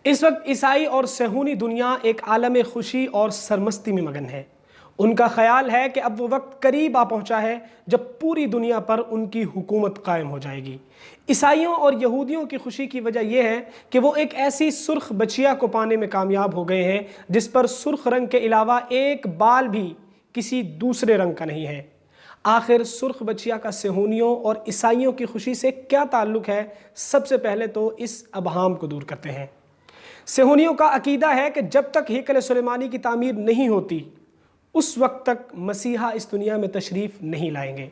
اس وقت عیسائی اور صہیونی دنیا ایک عالم خوشی اور سرمستی میں مگن ہے۔ ان کا خیال ہے کہ اب وہ وقت قریب آ پہنچا ہے جب پوری دنیا پر ان کی حکومت قائم ہو جائے گی۔ عیسائیوں اور یہودیوں کی خوشی کی وجہ یہ ہے کہ وہ ایک ایسی سرخ بچیا کو پانے میں کامیاب ہو گئے ہیں جس پر سرخ رنگ کے علاوہ ایک بال بھی کسی دوسرے رنگ کا نہیں ہے۔ آخر سرخ بچیا کا صہیونیوں اور عیسائیوں کی خوشی سے کیا تعلق ہے؟ سب سے پہلے تو اس ابہام کو دور کرتے ہیں۔ صہیونیوں کا عقیدہ ہے کہ جب تک ہیکل سلیمانی کی تعمیر نہیں ہوتی اس وقت تک مسیحا اس دنیا میں تشریف نہیں لائیں گے۔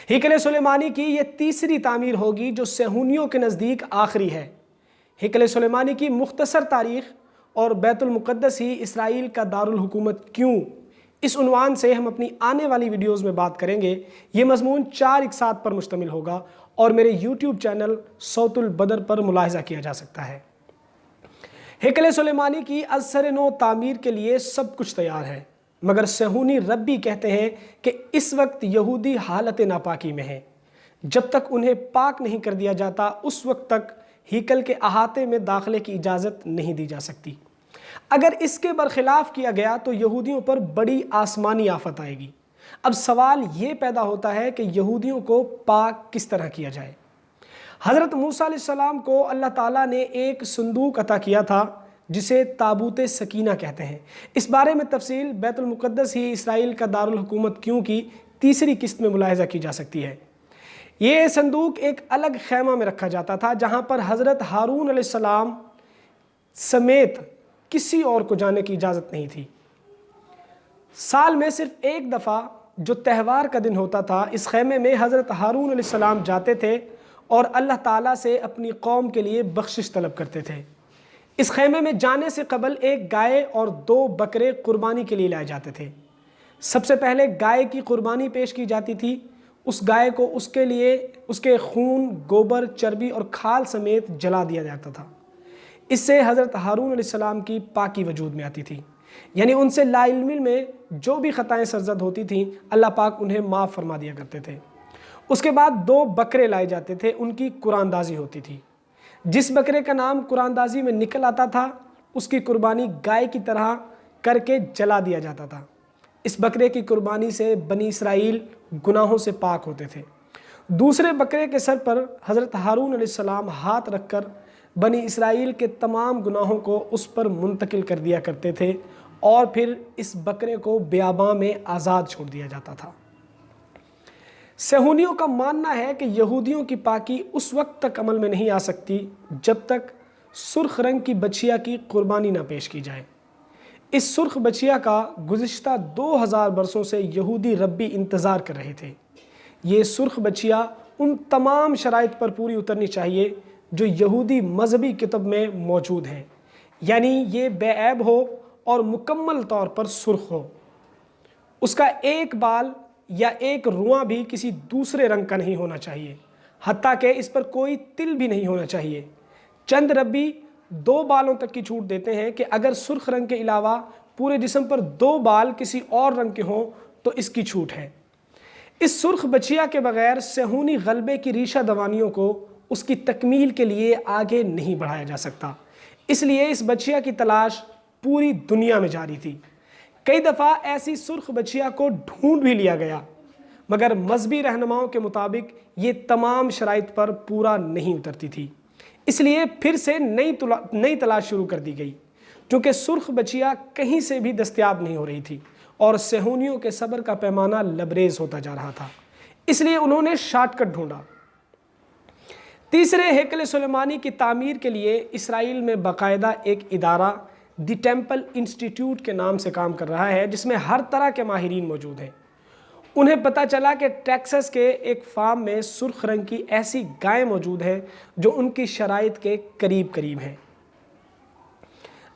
ہیکل سلیمانی کی یہ تیسری تعمیر ہوگی جو صہیونیوں کے نزدیک آخری ہے۔ ہیکل سلیمانی کی مختصر تاریخ اور بیت المقدس ہی اسرائیل کا دارالحکومت کیوں، اس عنوان سے ہم اپنی آنے والی ویڈیوز میں بات کریں گے۔ یہ مضمون 4 اقساط پر مشتمل ہوگا اور میرے یوٹیوب چینل صوت البدر پر ملاحظہ کیا جا سکتا ہے۔ ہیکل سلیمانی کی از سر نو تعمیر کے لیے سب کچھ تیار ہے، مگر صہیونی ربی کہتے ہیں کہ اس وقت یہودی حالت ناپاکی میں ہیں۔ جب تک انہیں پاک نہیں کر دیا جاتا اس وقت تک ہیکل کے احاطے میں داخلے کی اجازت نہیں دی جا سکتی۔ اگر اس کے برخلاف کیا گیا تو یہودیوں پر بڑی آسمانی آفت آئے گی۔ اب سوال یہ پیدا ہوتا ہے کہ یہودیوں کو پاک کس طرح کیا جائے؟ حضرت موسیٰ علیہ السلام کو اللہ تعالیٰ نے ایک صندوق عطا کیا تھا جسے تابوت سکینہ کہتے ہیں۔ اس بارے میں تفصیل بیت المقدس ہی اسرائیل کا دارالحکومت کیوں کی تیسری قسط میں ملاحظہ کی جا سکتی ہے۔ یہ صندوق ایک الگ خیمہ میں رکھا جاتا تھا جہاں پر حضرت ہارون علیہ السلام سمیت کسی اور کو جانے کی اجازت نہیں تھی۔ سال میں صرف ایک دفعہ جو تہوار کا دن ہوتا تھا اس خیمے میں حضرت ہارون علیہ السلام جاتے تھے اور اللہ تعالیٰ سے اپنی قوم کے لیے بخشش طلب کرتے تھے۔ اس خیمے میں جانے سے قبل ایک گائے اور 2 بکرے قربانی کے لیے لائے جاتے تھے۔ سب سے پہلے گائے کی قربانی پیش کی جاتی تھی۔ اس گائے کو اس کے لیے اس کے خون، گوبر، چربی اور کھال سمیت جلا دیا جاتا تھا۔ اس سے حضرت ہارون علیہ السلام کی پاکی وجود میں آتی تھی، یعنی ان سے لا علمی میں جو بھی خطائیں سرزد ہوتی تھیں اللہ پاک انہیں معاف فرما دیا کرتے تھے۔ اس کے بعد 2 بکرے لائے جاتے تھے، ان کی قرآندازی ہوتی تھی۔ جس بکرے کا نام قرآندازی میں نکل آتا تھا اس کی قربانی گائے کی طرح کر کے جلا دیا جاتا تھا۔ اس بکرے کی قربانی سے بنی اسرائیل گناہوں سے پاک ہوتے تھے۔ دوسرے بکرے کے سر پر حضرت ہارون علیہ السلام ہاتھ رکھ کر بنی اسرائیل کے تمام گناہوں کو اس پر منتقل کر دیا کرتے تھے اور پھر اس بکرے کو بیاباں میں آزاد چھوڑ دیا جاتا تھا۔ صہیونیوں کا ماننا ہے کہ یہودیوں کی پاکی اس وقت تک عمل میں نہیں آ سکتی جب تک سرخ رنگ کی بچیا کی قربانی نہ پیش کی جائے۔ اس سرخ بچیا کا گزشتہ 2000 برسوں سے یہودی ربی انتظار کر رہے تھے۔ یہ سرخ بچیا ان تمام شرائط پر پوری اترنی چاہیے جو یہودی مذہبی کتب میں موجود ہیں، یعنی یہ بے عیب ہو اور مکمل طور پر سرخ ہو۔ اس کا ایک بال یا ایک رواں بھی کسی دوسرے رنگ کا نہیں ہونا چاہیے، حتیٰ کہ اس پر کوئی تل بھی نہیں ہونا چاہیے۔ چند ربی 2 بالوں تک کی چھوٹ دیتے ہیں کہ اگر سرخ رنگ کے علاوہ پورے جسم پر 2 بال کسی اور رنگ کے ہوں تو اس کی چھوٹ ہے۔ اس سرخ بچیا کے بغیر صہیونی غلبے کی ریشہ دوانیوں کو اس کی تکمیل کے لیے آگے نہیں بڑھایا جا سکتا، اس لیے اس بچیا کی تلاش پوری دنیا میں جاری تھی۔ کئی دفعہ ایسی سرخ بچیا کو ڈھونڈ بھی لیا گیا، مگر مذہبی رہنماؤں کے مطابق یہ تمام شرائط پر پورا نہیں اترتی تھی، اس لیے پھر سے نئی تلاش شروع کر دی گئی، کیونکہ سرخ بچیا کہیں سے بھی دستیاب نہیں ہو رہی تھی اور صہیونیوں کے صبر کا پیمانہ لبریز ہوتا جا رہا تھا، اس لیے انہوں نے شارٹ کٹ ڈھونڈا۔ تیسرے ہیکل سلیمانی کی تعمیر کے لیے اسرائیل میں باقاعدہ ایک ادارہ دی ٹیمپل انسٹیٹیوٹ کے نام سے کام کر رہا ہے جس میں ہر طرح کے ماہرین موجود ہیں۔ انہیں پتہ چلا کہ ٹیکساس کے ایک فارم میں سرخ رنگ کی ایسی گائیں موجود ہیں جو ان کی شرائط کے قریب قریب ہیں۔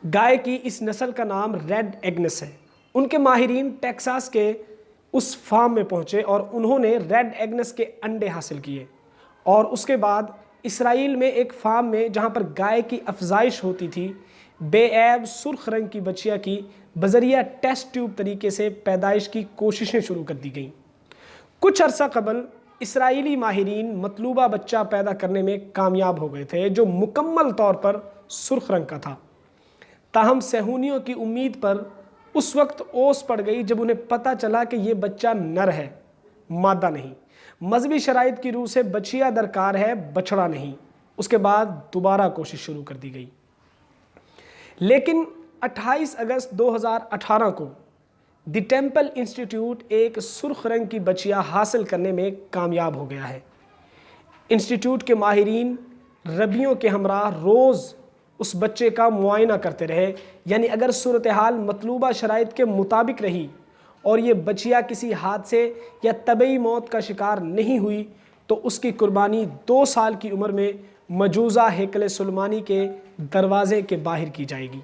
گائے کی اس نسل کا نام ریڈ ایگنس ہے۔ ان کے ماہرین ٹیکساس کے اس فارم میں پہنچے اور انہوں نے ریڈ ایگنس کے انڈے حاصل کیے، اور اس کے بعد اسرائیل میں ایک فارم میں جہاں پر گائے کی افزائش ہوتی تھی بے عیب سرخ رنگ کی بچیا کی بذریعہ ٹیسٹ ٹیوب طریقے سے پیدائش کی کوششیں شروع کر دی گئیں۔ کچھ عرصہ قبل اسرائیلی ماہرین مطلوبہ بچہ پیدا کرنے میں کامیاب ہو گئے تھے جو مکمل طور پر سرخ رنگ کا تھا۔ تاہم صہیونیوں کی امید پر اس وقت اوس پڑ گئی جب انہیں پتہ چلا کہ یہ بچہ نر ہے، مادہ نہیں۔ مذہبی شرائط کی روح سے بچیا درکار ہے، بچڑا نہیں۔ اس کے بعد دوبارہ کوشش شروع کر دی گئی، لیکن 28 اگست 2018 کو دی ٹیمپل انسٹیٹیوٹ ایک سرخ رنگ کی بچیا حاصل کرنے میں کامیاب ہو گیا ہے۔ انسٹیٹیوٹ کے ماہرین ربیوں کے ہمراہ روز اس بچے کا معائنہ کرتے رہے، یعنی اگر صورتحال مطلوبہ شرائط کے مطابق رہی اور یہ بچیا کسی حادثے یا طبعی موت کا شکار نہیں ہوئی تو اس کی قربانی 2 سال کی عمر میں مجوزہ ہیکل سلیمانی کے دروازے کے باہر کی جائے گی۔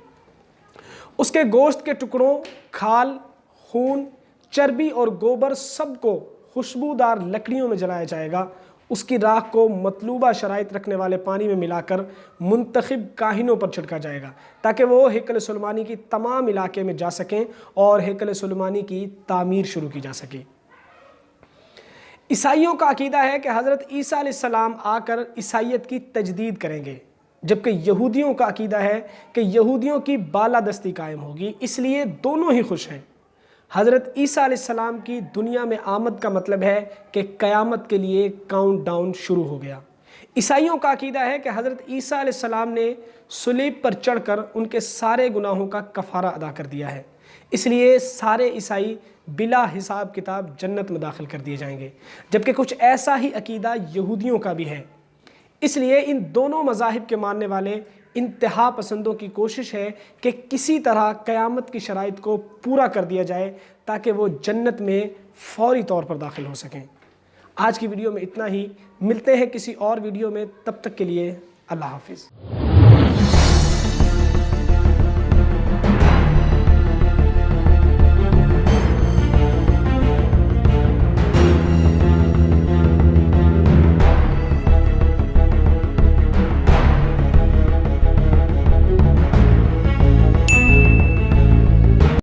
اس کے گوشت کے ٹکڑوں، کھال، خون، چربی اور گوبر سب کو خوشبودار لکڑیوں میں جلایا جائے گا۔ اس کی راکھ کو مطلوبہ شرائط رکھنے والے پانی میں ملا کر منتخب کاہنوں پر چھڑکا جائے گا تاکہ وہ ہیکل سلیمانی کی تمام علاقے میں جا سکیں اور ہیکل سلیمانی کی تعمیر شروع کی جا سکے۔ عیسائیوں کا عقیدہ ہے کہ حضرت عیسیٰ علیہ السلام آ کر عیسائیت کی تجدید کریں گے، جبکہ یہودیوں کا عقیدہ ہے کہ یہودیوں کی بالادستی قائم ہوگی، اس لیے دونوں ہی خوش ہیں۔ حضرت عیسیٰ علیہ السلام کی دنیا میں آمد کا مطلب ہے کہ قیامت کے لیے کاؤنٹ ڈاؤن شروع ہو گیا۔ عیسائیوں کا عقیدہ ہے کہ حضرت عیسیٰ علیہ السلام نے صلیب پر چڑھ کر ان کے سارے گناہوں کا کفارہ ادا کر دیا ہے، اس لیے سارے عیسائی بلا حساب کتاب جنت میں داخل کر دیے جائیں گے، جبکہ کچھ ایسا ہی عقیدہ یہودیوں کا بھی ہے۔ اس لیے ان دونوں مذاہب کے ماننے والے انتہا پسندوں کی کوشش ہے کہ کسی طرح قیامت کی شرائط کو پورا کر دیا جائے تاکہ وہ جنت میں فوری طور پر داخل ہو سکیں۔ آج کی ویڈیو میں اتنا ہی، ملتے ہیں کسی اور ویڈیو میں، تب تک کے لیے اللہ حافظ۔